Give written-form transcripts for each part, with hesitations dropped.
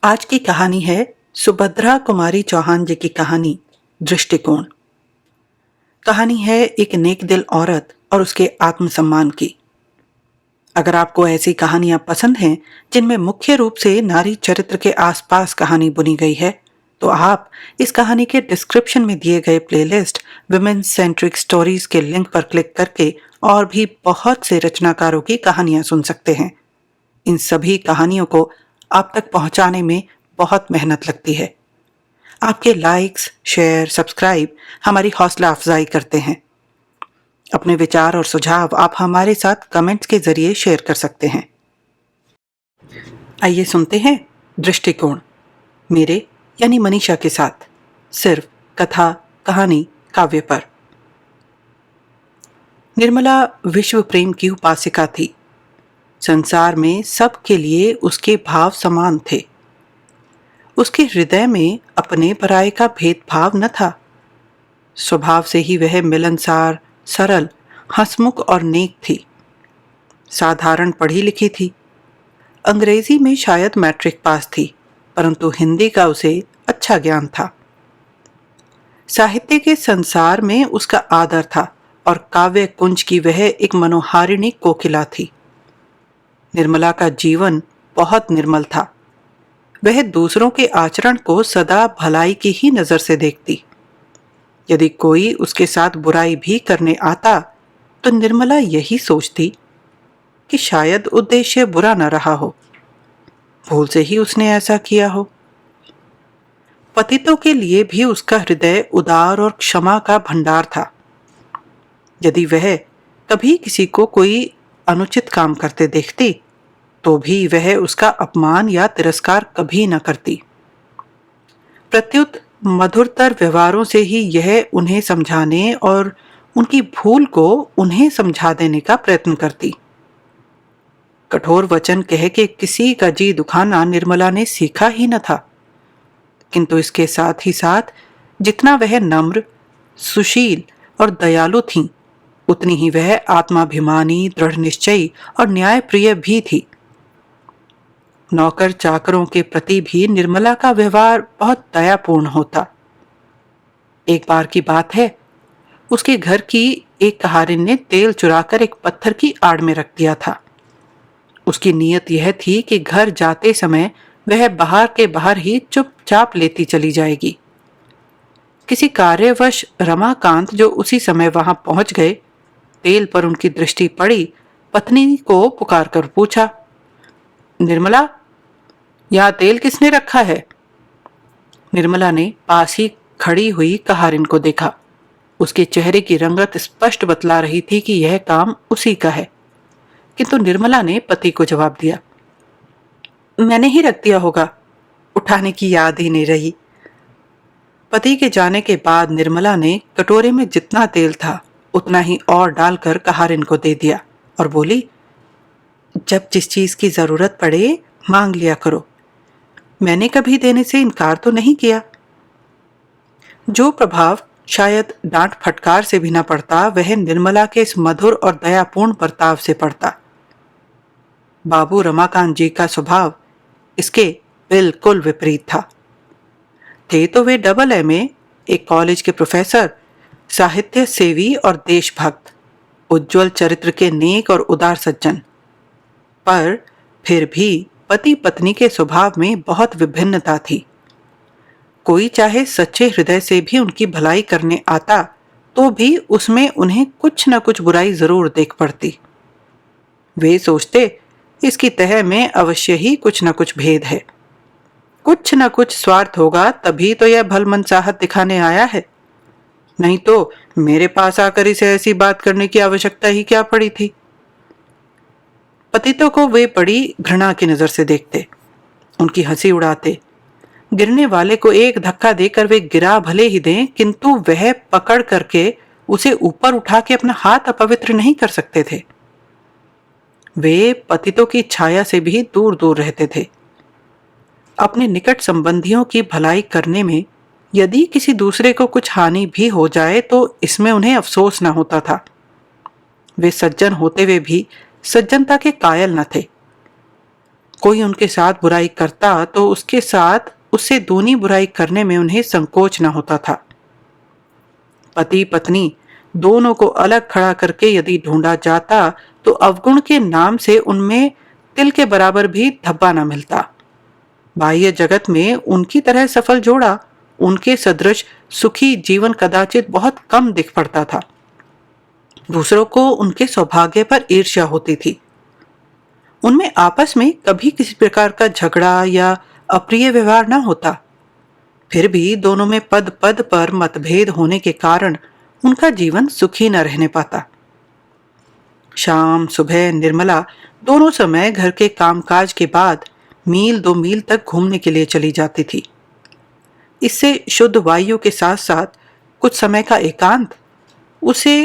आज की कहानी है सुभद्रा कुमारी चौहान जी की कहानी दृष्टिकोण। कहानी है एक नेक दिल औरत और उसके आत्मसम्मान की। अगर आपको ऐसी कहानियां पसंद हैं जिनमें मुख्य रूप से नारी चरित्र के आसपास कहानी बुनी गई है, तो आप इस कहानी के डिस्क्रिप्शन में दिए गए प्लेलिस्ट विमेन सेंट्रिक स्टोरीज के लिंक पर क्लिक करके और भी बहुत से रचनाकारों की कहानियां सुन सकते हैं। इन सभी कहानियों को आप तक पहुंचाने में बहुत मेहनत लगती है। आपके लाइक्स, शेयर, सब्सक्राइब हमारी हौसला अफजाई करते हैं। अपने विचार और सुझाव आप हमारे साथ कमेंट्स के जरिए शेयर कर सकते हैं। आइए सुनते हैं दृष्टिकोण, मेरे यानी मनीषा के साथ, सिर्फ कथा, कहानी, काव्य पर। निर्मला विश्व प्रेम की उपासिका थी। संसार में सबके लिए उसके भाव समान थे। उसके हृदय में अपने पराये का भेदभाव न था। स्वभाव से ही वह मिलनसार, सरल, हंसमुख और नेक थी। साधारण पढ़ी लिखी थी। अंग्रेजी में शायद मैट्रिक पास थी, परंतु हिंदी का उसे अच्छा ज्ञान था। साहित्य के संसार में उसका आदर था और काव्य कुंज की वह एक मनोहारिणी कोकिला थी। निर्मला का जीवन बहुत निर्मल था। वह दूसरों के आचरण को सदा भलाई की ही नजर से देखती। यदि कोई उसके साथ बुराई भी करने आता तो निर्मला यही सोचती कि शायद उद्देश्य बुरा न रहा हो, भूल से ही उसने ऐसा किया हो। पतितों के लिए भी उसका हृदय उदार और क्षमा का भंडार था। यदि वह कभी किसी को कोई अनुचित काम करते देखती तो भी वह उसका अपमान या तिरस्कार कभी न करती। प्रत्युत मधुरतर व्यवहारों से ही यह उन्हें समझाने और उनकी भूल को उन्हें समझा देने का प्रयत्न करती। कठोर वचन कह के किसी का जी दुखाना निर्मला ने सीखा ही न था, किंतु इसके साथ ही साथ जितना वह नम्र, सुशील और दयालु थीं, उतनी ही वह आत्माभिमानी, दृढ़ निश्चयी और न्यायप्रिय भी थी। नौकर चाकरों के प्रति भी निर्मला का व्यवहार बहुत दयापूर्ण होता। एक बार की बात है, उसके घर की एक कहारिन ने तेल चुराकर एक पत्थर की आड़ में रख दिया था। उसकी नीयत यह थी कि घर जाते समय वह बाहर के बाहर ही चुपचाप लेती चली जाएगी। किसी कार्यवश रमाकांत, जो उसी समय वहां पहुंच गए, तेल पर उनकी दृष्टि पड़ी। पत्नी को पुकार कर पूछा, निर्मला, यहां तेल किसने रखा है? निर्मला ने पास ही खड़ी हुई कहारिन को देखा। उसके चेहरे की रंगत स्पष्ट बतला रही थी कि यह काम उसी का है, किंतु निर्मला ने पति को जवाब दिया, मैंने ही रख दिया होगा, उठाने की याद ही नहीं रही। पति के जाने के बाद निर्मला ने कटोरे में जितना तेल था उतना ही और डालकर कहारिन को दे दिया और बोली, जब जिस चीज की जरूरत पड़े मांग लिया करो, मैंने कभी देने से इनकार तो नहीं किया। जो प्रभाव शायद डांट फटकार से भी न पड़ता, वह निर्मला के इस मधुर और दयापूर्ण बर्ताव से पड़ता। बाबू रमाकांत जी का स्वभाव इसके बिल्कुल विपरीत था। थे तो वे डबल एमए, एक कॉलेज के प्रोफेसर, साहित्य सेवी और देशभक्त, उज्जवल चरित्र के नेक और उदार सज्जन। पर फिर भी पति पत्नी के स्वभाव में बहुत विभिन्नता थी। कोई चाहे सच्चे हृदय से भी उनकी भलाई करने आता तो भी उसमें उन्हें कुछ न कुछ बुराई जरूर देख पड़ती। वे सोचते, इसकी तह में अवश्य ही कुछ न कुछ भेद है, कुछ न कुछ स्वार्थ होगा, तभी तो यह भलमनसाहत दिखाने आया है, नहीं तो मेरे पास आकर इसे ऐसी बात करने की आवश्यकता ही क्या पड़ी थी। पतितों को वे बड़ी घृणा की नजर से देखते, उनकी हंसी उड़ाते। गिरने वाले को एक धक्का देकर वे गिरा भले ही दें, किंतु वह पकड़ करके उसे ऊपर उठा के अपना हाथ अपवित्र नहीं कर सकते थे। वे पतितों की छाया से भी दूर दूर रहते थे। अपने निकट संबंधियों की भलाई करने में यदि किसी दूसरे को कुछ हानि भी हो जाए तो इसमें उन्हें अफसोस न होता था। वे सज्जन होते हुए भी सज्जनता के कायल न थे। कोई उनके साथ बुराई करता तो उसके साथ उससे दूनी बुराई करने में उन्हें संकोच न होता था। पति पत्नी दोनों को अलग खड़ा करके यदि ढूंढा जाता तो अवगुण के नाम से उनमें तिल के बराबर भी धब्बा न मिलता। बाह्य जगत में उनकी तरह सफल जोड़ा, उनके सदृश सुखी जीवन कदाचित बहुत कम दिख पड़ता था। दूसरों को उनके सौभाग्य पर ईर्ष्या होती थी। उनमें आपस में कभी किसी प्रकार का झगड़ा या अप्रिय व्यवहार न होता। फिर भी दोनों में पद पद पर मतभेद होने के कारण उनका जीवन सुखी न रहने पाता। शाम सुबह निर्मला दोनों समय घर के कामकाज के बाद मील 2 मील तक घूमने के लिए चली जाती थी। इससे शुद्ध वायु के साथ साथ कुछ समय का एकांत उसे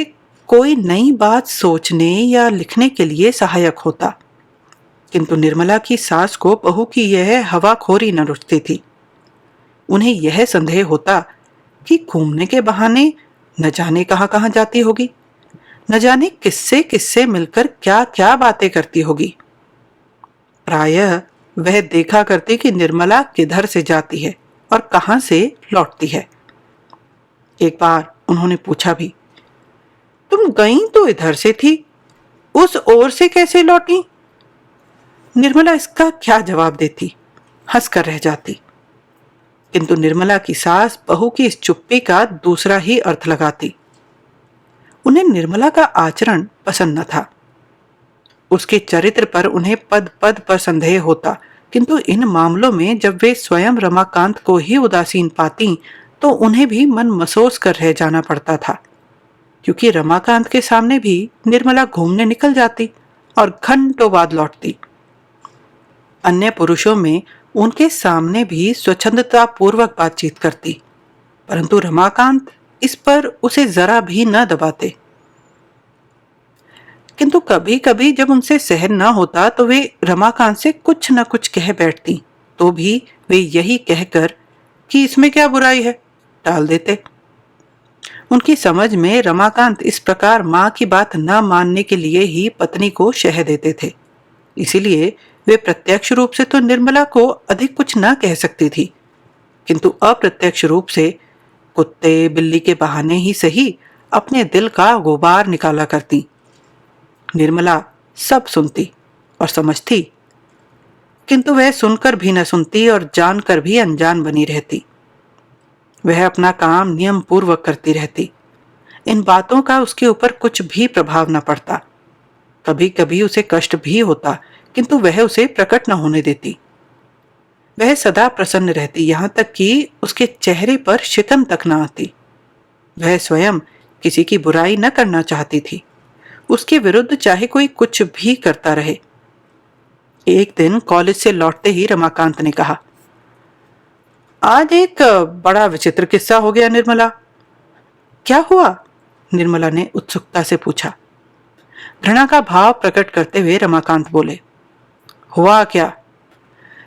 कोई नई बात सोचने या लिखने के लिए सहायक होता। किंतु निर्मला की सास को बहू की यह हवाखोरी न रुचती थी। उन्हें यह संदेह होता कि घूमने के बहाने न जाने कहां कहां जाती होगी, न जाने किससे किससे मिलकर क्या क्या बातें करती होगी। प्रायः वह देखा करती कि निर्मला किधर से जाती है और कहां से लौटती है। एक बार उन्होंने पूछा भी, तुम गई तो इधर से थी, उस ओर से कैसे लौटी? निर्मला इसका क्या जवाब देती, हंसकर रह जाती। किंतु निर्मला की सास बहू की इस चुप्पी का दूसरा ही अर्थ लगाती। उन्हें निर्मला का आचरण पसंद न था। उसके चरित्र पर उन्हें पद पद पर संदेह होता, किंतु इन मामलों में जब वे स्वयं रमाकांत को ही उदासीन पाती तो उन्हें भी मन मसोस कर रह जाना पड़ता था, क्योंकि रमाकांत के सामने भी निर्मला घूमने निकल जाती और घंटों बाद लौटती। अन्य पुरुषों में उनके सामने भी स्वच्छंदता पूर्वक बातचीत करती, परंतु रमाकांत इस पर उसे जरा भी न दबाते। किंतु कभी कभी जब उनसे सहन न होता तो वे रमाकांत से कुछ न कुछ कह बैठती, तो भी वे यही कहकर कि इसमें क्या बुराई है टाल देते। उनकी समझ में रमाकांत इस प्रकार मां की बात न मानने के लिए ही पत्नी को शह देते थे। इसीलिए वे प्रत्यक्ष रूप से तो निर्मला को अधिक कुछ न कह सकती थी, किंतु अप्रत्यक्ष रूप से कुत्ते बिल्ली के बहाने ही सही अपने दिल का गुबार निकाला करती। निर्मला सब सुनती और समझती, किंतु वह सुनकर भी न सुनती और जानकर भी अनजान बनी रहती। वह अपना काम नियम पूर्वक करती रहती। इन बातों का उसके ऊपर कुछ भी प्रभाव न पड़ता। कभी कभी उसे कष्ट भी होता, किंतु वह उसे प्रकट न होने देती। वह सदा प्रसन्न रहती, यहां तक कि उसके चेहरे पर शिकन तक न आती। वह स्वयं किसी की बुराई न करना चाहती थी। उसके विरुद्ध चाहे कोई कुछ भी करता रहे। एक दिन कॉलेज से लौटते ही रमाकांत ने कहा, आज एक बड़ा विचित्र किस्सा हो गया निर्मला। क्या हुआ? निर्मला ने उत्सुकता से पूछा। घृणा का भाव प्रकट करते हुए रमाकांत बोले, हुआ क्या?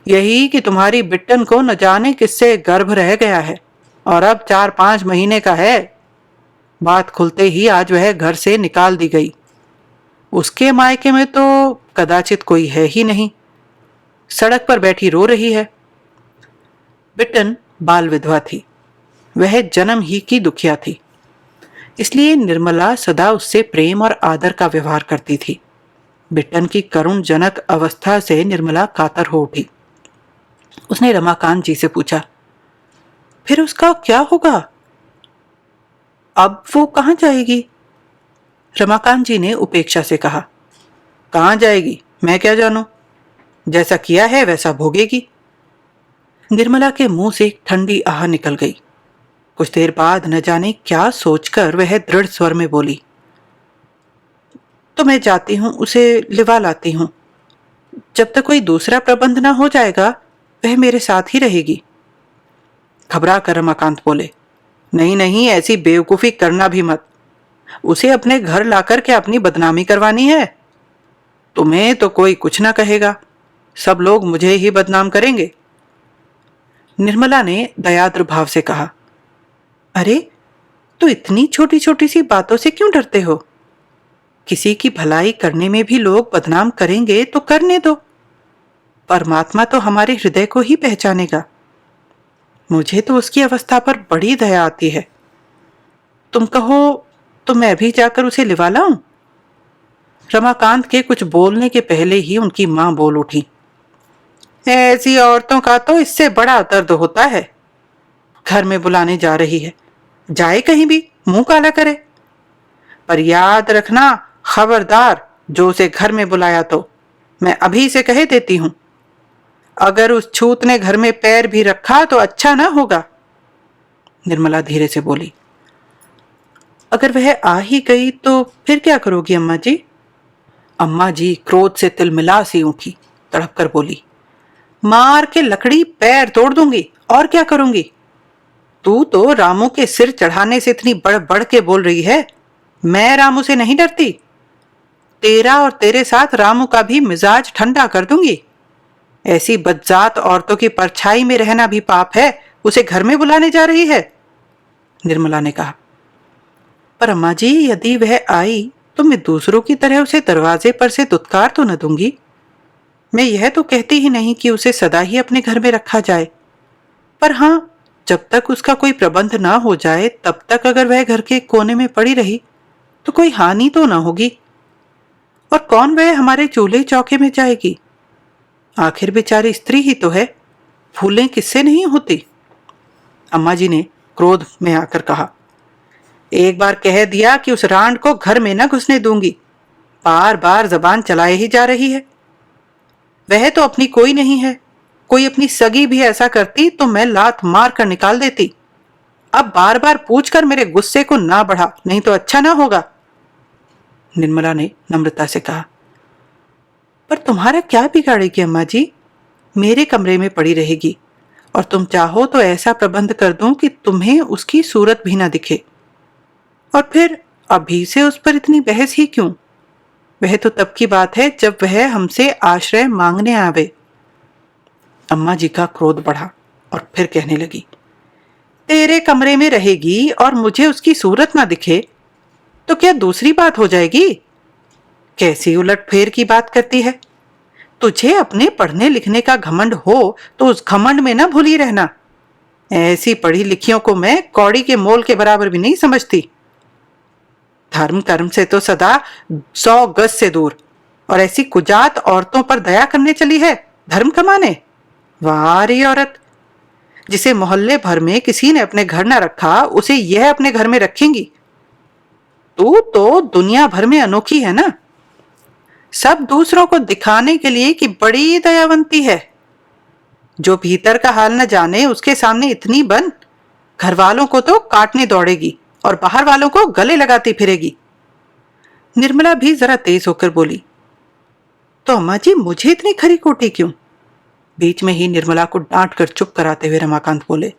यही कि तुम्हारी बिट्टन को न जाने किससे गर्भ रह गया है और अब 4-5 महीने का है। बात खुलते ही आज वह घर से निकाल दी गई। उसके मायके में तो कदाचित कोई है ही नहीं, सड़क पर बैठी रो रही है। बिट्टन बाल विधवा थी, वह जन्म ही की दुखिया थी, इसलिए निर्मला सदा उससे प्रेम और आदर का व्यवहार करती थी। बिट्टन की करुण जनक अवस्था से निर्मला कातर हो उठी। उसने रमाकांत जी से पूछा, फिर उसका क्या होगा? अब वो कहां जाएगी? रमाकांत जी ने उपेक्षा से कहा, कहां जाएगी मैं क्या जानूं, जैसा किया है वैसा भोगेगी। निर्मला के मुंह से एक ठंडी आह निकल गई। कुछ देर बाद न जाने क्या सोचकर वह दृढ़ स्वर में बोली, तो मैं जाती हूं, उसे लिवा लाती हूं। जब तक कोई दूसरा प्रबंध ना हो जाएगा वह मेरे साथ ही रहेगी। घबरा कर रमाकांत बोले, नहीं नहीं, ऐसी बेवकूफी करना भी मत। उसे अपने घर लाकर क्या अपनी बदनामी करवानी है? तुम्हें तो कोई कुछ ना कहेगा, सब लोग मुझे ही बदनाम करेंगे। निर्मला ने दयाद्र भाव से कहा, अरे तो इतनी छोटी छोटी सी बातों से क्यों डरते हो? किसी की भलाई करने में भी लोग बदनाम करेंगे तो करने दो। परमात्मा तो हमारे हृदय को ही पहचानेगा। मुझे तो उसकी अवस्था पर बड़ी दया आती है। तुम कहो तो मैं भी जाकर उसे लिवा लाऊं? रमाकांत के कुछ बोलने के पहले ही उनकी मां बोल उठी। ऐसी औरतों का तो इससे बड़ा दर्द होता है। घर में बुलाने जा रही है, जाए कहीं भी मुंह काला करे। पर याद रखना, खबरदार, जो उसे घर में बुलाया तो मैं अभी से कह देती हूं, अगर उस छूत ने घर में पैर भी रखा तो अच्छा ना होगा। निर्मला धीरे से बोली। अगर वह आ ही गई तो फिर क्या करोगी अम्मा जी? अम्मा जी क्रोध से तिलमिला सी उठी, तड़प कर बोली, मार के लकड़ी पैर तोड़ दूंगी, और क्या करूंगी? तू तो रामू के सिर चढ़ाने से इतनी बढ़ बढ़ के बोल रही है। मैं रामू से नहीं डरती। तेरा और तेरे साथ रामू का भी मिजाज ठंडा कर दूंगी। ऐसी बदजात औरतों की परछाई में रहना भी पाप है, उसे घर में बुलाने जा रही है। निर्मला ने कहा। पर अम्मा जी, यदि वह आई तो मैं दूसरों की तरह उसे दरवाजे पर से दुत्कार तो न दूंगी। मैं यह तो कहती ही नहीं कि उसे सदा ही अपने घर में रखा जाए, पर हाँ, जब तक उसका कोई प्रबंध ना हो जाए तब तक अगर वह घर के कोने में पड़ी रही तो कोई हानि तो ना होगी। और कौन वह हमारे चूल्हे चौके में जाएगी? आखिर बेचारी स्त्री ही तो है, भूलें किससे नहीं होती। अम्मा जी ने क्रोध में आकर कहा, एक बार कह दिया कि उस रांड को घर में न घुसने दूंगी, बार बार जबान चलाए ही जा रही है। वह तो अपनी कोई नहीं है, कोई अपनी सगी भी ऐसा करती तो मैं लात मार कर निकाल देती। अब बार बार पूछकर मेरे गुस्से को ना बढ़ा, नहीं तो अच्छा ना होगा। निर्मला ने नम्रता से कहा। पर तुम्हारा क्या बिगाड़ेगी अम्मा जी? मेरे कमरे में पड़ी रहेगी, और तुम चाहो तो ऐसा प्रबंध कर दूं कि तुम्हें उसकी सूरत भी ना दिखे। और फिर अभी से उस पर इतनी बहस ही क्यों? वह तो तब की बात है जब वह हमसे आश्रय मांगने आवे। अम्मा जी का क्रोध बढ़ा और फिर कहने लगी, तेरे कमरे में रहेगी और मुझे उसकी सूरत ना दिखे तो क्या दूसरी बात हो जाएगी? कैसी उलटफेर की बात करती है। तुझे अपने पढ़ने लिखने का घमंड हो तो उस घमंड में ना भूली रहना। ऐसी पढ़ी लिखियों को मैं कौड़ी के मोल के बराबर भी नहीं समझती। धर्म कर्म से तो सदा 100 गज से दूर, और ऐसी कुजात औरतों पर दया करने चली है धर्म कमाने। वाह रे औरत, जिसे मोहल्ले भर में किसी ने अपने घर न रखा उसे यह अपने घर में रखेंगी। तू तो दुनिया भर में अनोखी है ना, सब दूसरों को दिखाने के लिए कि बड़ी दयावंती है। जो भीतर का हाल न जाने उसके सामने इतनी बन, घर वालों को तो काटने दौड़ेगी और बाहर वालों को गले लगाती फिरेगी। निर्मला भी जरा तेज होकर बोली, तो अम्मा जी मुझे इतनी खरी खोटी क्यों? बीच में ही निर्मला को डांट कर चुप कराते हुए रमाकांत बोले,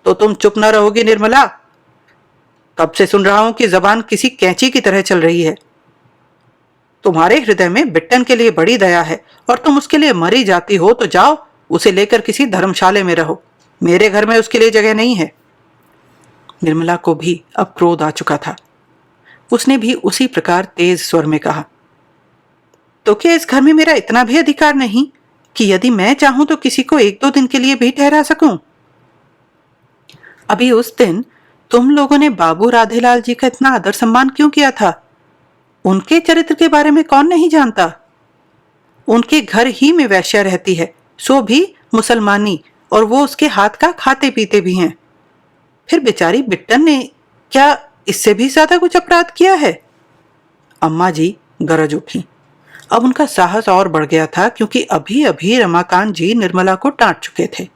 तो तुम चुप न रहोगी निर्मला? कब से सुन रहा हूं कि जबान किसी कैंची की तरह चल रही है। तुम्हारे हृदय में बिट्टन के लिए बड़ी दया है और तुम उसके लिए मरी जाती हो तो जाओ उसे लेकर किसी धर्मशाले में रहो, मेरे घर में उसके लिए जगह नहीं है। निर्मला को भी अब क्रोध आ चुका था। उसने भी उसी प्रकार तेज स्वर में कहा, तो क्या इस घर में मेरा इतना भी अधिकार नहीं कि यदि मैं चाहूं तो किसी को 1-2 दिन के लिए भी ठहरा सकूं? अभी उस दिन तुम लोगों ने बाबू राधेलाल जी का इतना आदर सम्मान क्यों किया था? उनके चरित्र के बारे में कौन नहीं जानता? उनके घर ही में वैश्या रहती है, सो भी मुसलमानी, और वो उसके हाथ का खाते पीते भी हैं। फिर बेचारी बिट्टन ने क्या इससे भी ज्यादा कुछ अपराध किया है? अम्मा जी गरज उठी। अब उनका साहस और बढ़ गया था, क्योंकि अभी अभी रमाकांत जी निर्मला को डांट चुके थे।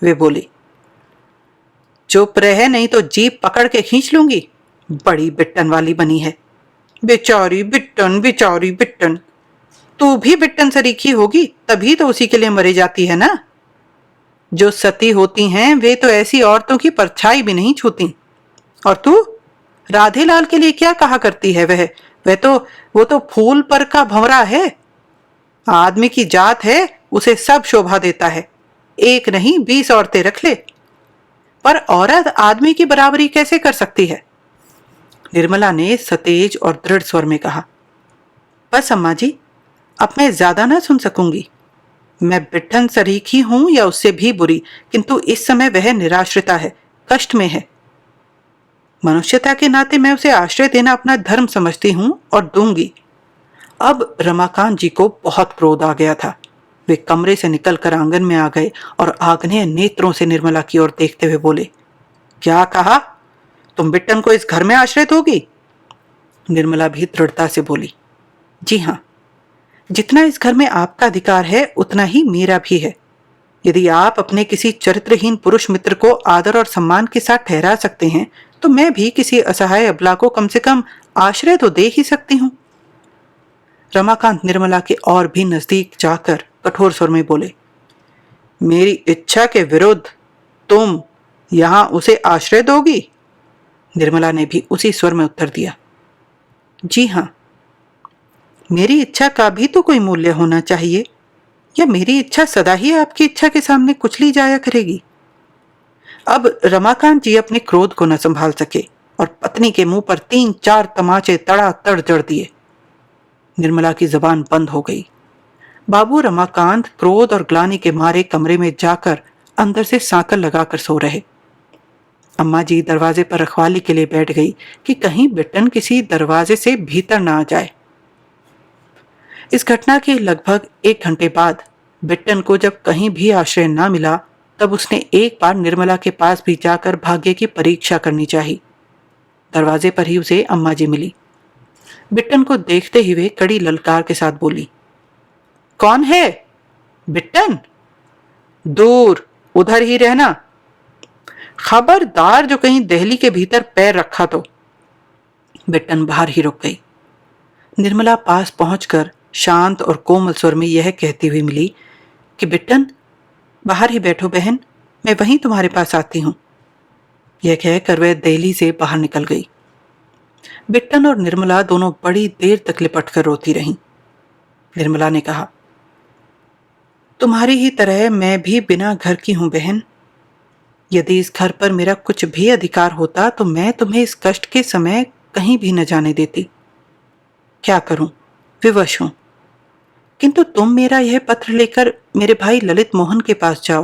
वे बोली, चुप रहे नहीं तो जीप पकड़ के खींच लूंगी। बड़ी बिट्टन वाली बनी है। बेचारी बिट्टन, बेचारी बिट्टन। तू भी बिट्टन सरीखी होगी तभी तो उसी के लिए मरी जाती है ना। जो सती होती हैं वे तो ऐसी औरतों की परछाई भी नहीं छूती। और तू राधेलाल के लिए क्या कहा करती है? वो तो फूल पर का भंवरा है। आदमी की जात है, उसे सब शोभा देता है। एक नहीं 20 औरतें रख ले, पर औरत आदमी की बराबरी कैसे कर सकती है? निर्मला ने सतेज और दृढ़ स्वर में कहा, बस अम्मा जी, अब मैं ज्यादा ना सुन सकूंगी। मैं बिट्ठन सरीखी हूं या उससे भी बुरी, किंतु इस समय वह निराश्रिता है, कष्ट में है। मनुष्यता के नाते मैं उसे आश्रय देना अपना धर्म समझती हूं और दूंगी। अब रमाकांत जी को बहुत क्रोध आ गया था। वे कमरे से निकलकर आंगन में आ गए और आग्नेय नेत्रों से निर्मला की ओर देखते हुए बोले, क्या कहा? तुम बिट्टन को इस घर में आश्रय दोगी? निर्मला भी दृढ़ता से बोली, जी हां, जितना इस घर में आपका अधिकार है उतना ही मेरा भी है। यदि आप अपने किसी चरित्रहीन पुरुष मित्र को आदर और सम्मान के साथ ठहरा सकते हैं, तो मैं भी किसी असहाय अबला को कम से कम आश्रय तो दे ही सकती हूं। रमाकांत निर्मला के और भी नजदीक जाकर कठोर स्वर में बोले, मेरी इच्छा के विरुद्ध तुम यहां उसे आश्रय दोगी? निर्मला ने भी उसी स्वर में उत्तर दिया, जी हां, मेरी इच्छा का भी तो कोई मूल्य होना चाहिए, या मेरी इच्छा सदा ही आपकी इच्छा के सामने कुचली जाया करेगी? अब रमाकांत जी अपने क्रोध को न संभाल सके और पत्नी के मुंह पर 3-4 तमाचे तड़ातड़ जड़ दिए। निर्मला की जबान बंद हो गई। बाबू रमाकांत क्रोध और ग्लानि के मारे कमरे में जाकर अंदर से सांकल लगाकर सो रहे। अम्मा जी दरवाजे पर रखवाली के लिए बैठ गई कि कहीं बिट्टन किसी दरवाजे से भीतर ना आ जाए। इस घटना के लगभग 1 घंटे बाद बिट्टन को जब कहीं भी आश्रय ना मिला, तब उसने एक बार निर्मला के पास भी जाकर भाग्य की परीक्षा करनी चाहिए। दरवाजे पर ही उसे अम्मा जी मिली। बिट्टन को देखते ही वे कड़ी ललकार के साथ बोली, कौन है? बिट्टन, दूर, उधर ही रहना। खबरदार जो कहीं दहली के भीतर पैर रखा तो। बिट्टन बाहर ही रुक गई। निर्मला पास पहुंचकर शांत और कोमल स्वर में यह कहती हुई मिली कि बिट्टन, बाहर ही बैठो बहन, मैं वहीं तुम्हारे पास आती हूं। यह कहकर वह दहली से बाहर निकल गई। बिट्टन और निर्मला दोनों बड़ी देर तक लिपट कर रोती रहीं। निर्मला ने कहा, तुम्हारी ही तरह मैं भी बिना घर की हूं बहन। यदि इस घर पर मेरा कुछ भी अधिकार होता तो मैं तुम्हें इस कष्ट के समय कहीं भी न जाने देती। क्या करूं, विवश हूं। किंतु तुम मेरा यह पत्र लेकर मेरे भाई ललित मोहन के पास जाओ,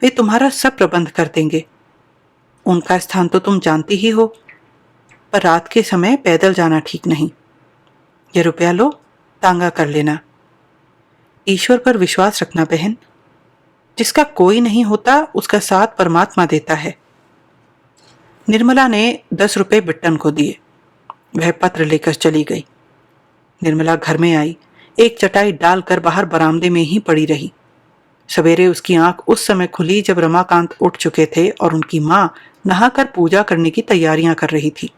वे तुम्हारा सब प्रबंध कर देंगे। उनका स्थान तो तुम जानती ही हो, पर रात के समय पैदल जाना ठीक नहीं। यह रुपया लो, तांगा कर लेना। ईश्वर पर विश्वास रखना बहन, जिसका कोई नहीं होता उसका साथ परमात्मा देता है। निर्मला ने 10 रुपए बिट्टन को दिए। वह पत्र लेकर चली गई। निर्मला घर में आई, एक चटाई डालकर बाहर बरामदे में ही पड़ी रही। सवेरे उसकी आंख उस समय खुली जब रमाकांत उठ चुके थे और उनकी मां नहाकर पूजा करने की तैयारियां कर रही थी।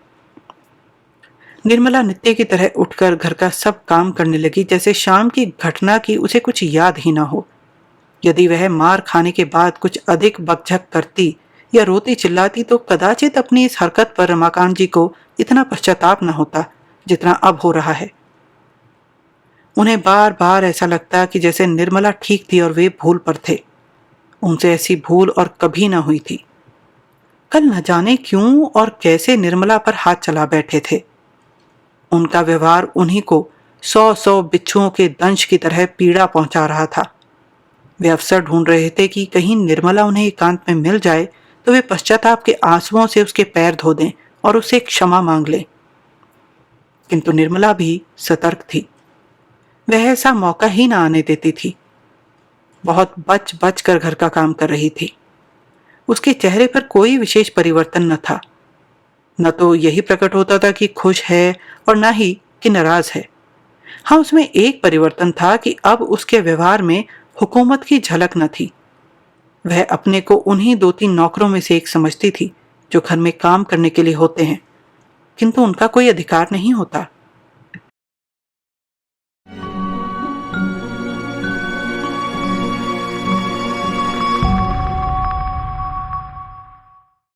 निर्मला नित्य की तरह उठकर घर का सब काम करने लगी, जैसे शाम की घटना की उसे कुछ याद ही ना हो। यदि वह मार खाने के बाद कुछ अधिक बकझक करती या रोती चिल्लाती तो कदाचित अपनी इस हरकत पर रमाकांत जी को इतना पश्चाताप न होता जितना अब हो रहा है। उन्हें बार बार ऐसा लगता कि जैसे निर्मला ठीक थी और वे भूल पर थे। उनसे ऐसी भूल और कभी ना हुई थी। कल न जाने क्यों और कैसे निर्मला पर हाथ चला बैठे थे। उनका व्यवहार उन्हीं को 100-100 बिच्छुओं के दंश की तरह पीड़ा पहुंचा रहा था। वे अवसर ढूंढ रहे थे कि कहीं निर्मला उन्हें एकांत में मिल जाए तो वे पश्चाताप के आंसुओं से उसके पैर धो दें और उससे क्षमा मांग लें। किंतु निर्मला भी सतर्क थी। वह ऐसा मौका ही ना आने देती थी। बहुत बच बच कर घर का काम कर रही थी। उसके चेहरे पर कोई विशेष परिवर्तन न था। न तो यही प्रकट होता था कि खुश है और न ही कि नाराज है। हाँ, उसमें एक परिवर्तन था कि अब उसके व्यवहार में हुकूमत की झलक न थी। वह अपने को उन्हीं 2-3 नौकरों में से एक समझती थी जो घर में काम करने के लिए होते हैं, किंतु उनका कोई अधिकार नहीं होता।